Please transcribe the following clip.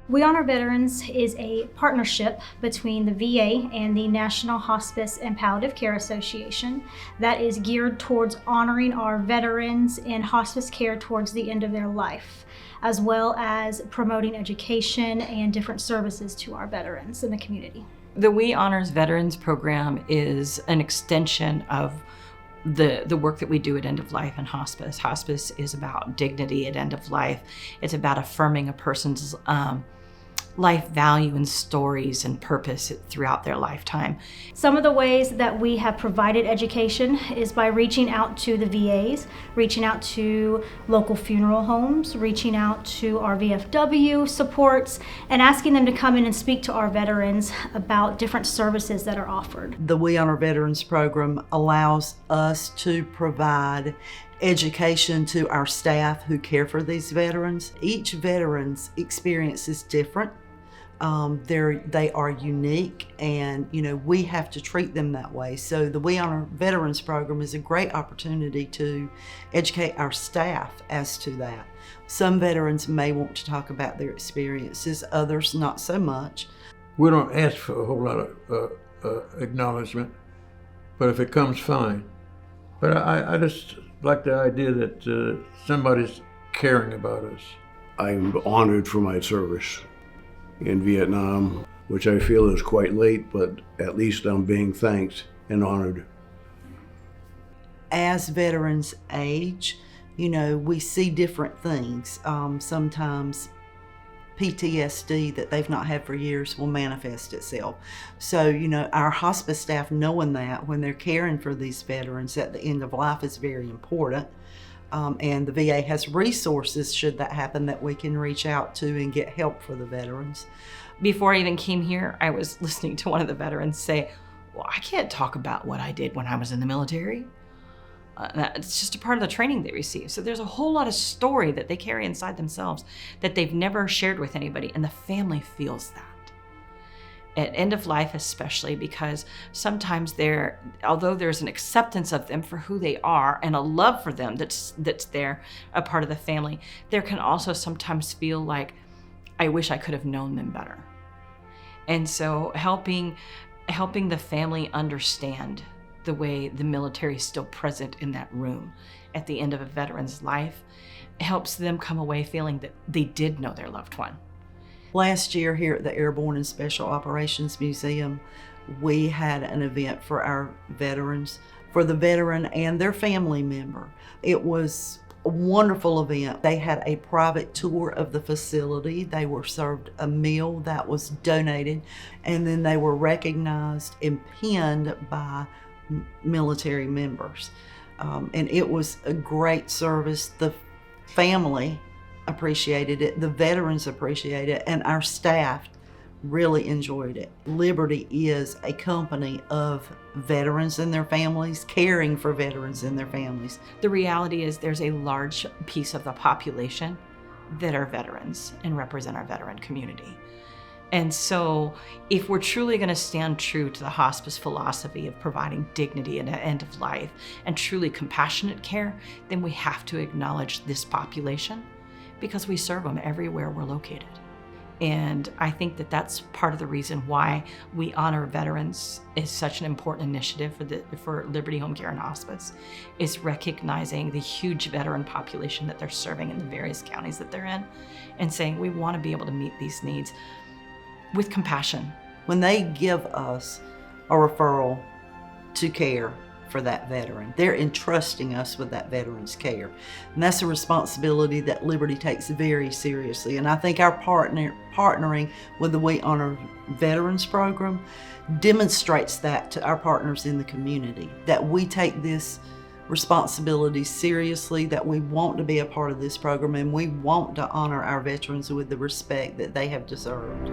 We Honor Veterans is a partnership between the VA and the National Hospice and Palliative Care Association that is geared towards honoring our veterans in hospice care towards the end of their life, as well as promoting education and different services to our veterans in the community. The We Honors Veterans program is an extension of the work that we do at end of life and hospice. Hospice is about dignity at end of life. It's about affirming a person's life value and stories and purpose throughout their lifetime. Some of the ways that we have provided education is by reaching out to the VAs, reaching out to local funeral homes, reaching out to our VFW supports, and asking them to come in and speak to our veterans about different services that are offered. The We Honor Veterans program allows us to provide education to our staff who care for these veterans. Each veteran's experience is different. They are unique, and we have to treat them that way. So the We Honor Veterans program is a great opportunity to educate our staff as to that. Some veterans may want to talk about their experiences, others not so much. We don't ask for a whole lot of acknowledgement, but if it comes, fine. But I just like the idea that somebody's caring about us. I'm honored for my service in Vietnam, which I feel is quite late, but at least I'm being thanked and honored. As veterans age, we see different things. Sometimes PTSD that they've not had for years will manifest itself. So, our hospice staff knowing that when they're caring for these veterans at the end of life is very important. And the VA has resources, should that happen, that we can reach out to and get help for the veterans. Before I even came here, I was listening to one of the veterans say, well, I can't talk about what I did when I was in the military. It's just a part of the training they receive. So there's a whole lot of story that they carry inside themselves that they've never shared with anybody, and the family feels that. At end of life especially, because sometimes although there's an acceptance of them for who they are and a love for them that's there, a part of the family, there can also sometimes feel like, I wish I could have known them better. And so helping the family understand the way the military is still present in that room at the end of a veteran's life helps them come away feeling that they did know their loved one. Last year here at the Airborne and Special Operations Museum, we had an event for our veterans, for the veteran and their family member. It was a wonderful event. They had a private tour of the facility. They were served a meal that was donated, and then they were recognized and pinned by military members. And it was a great service. The family appreciated it, the veterans appreciated it, and our staff really enjoyed it. Liberty is a company of veterans and their families, caring for veterans and their families. The reality is there's a large piece of the population that are veterans and represent our veteran community. And so if we're truly going to stand true to the hospice philosophy of providing dignity at the end of life and truly compassionate care, then we have to acknowledge this population, because we serve them everywhere we're located. And I think that that's part of the reason why We Honor Veterans is such an important initiative for Liberty Home Care and Hospice, is recognizing the huge veteran population that they're serving in the various counties that they're in, and saying we want to be able to meet these needs with compassion. When they give us a referral to care for that veteran, they're entrusting us with that veteran's care. And that's a responsibility that Liberty takes very seriously. And I think our partnering with the We Honor Veterans program demonstrates that to our partners in the community, that we take this responsibility seriously, that we want to be a part of this program, and we want to honor our veterans with the respect that they have deserved.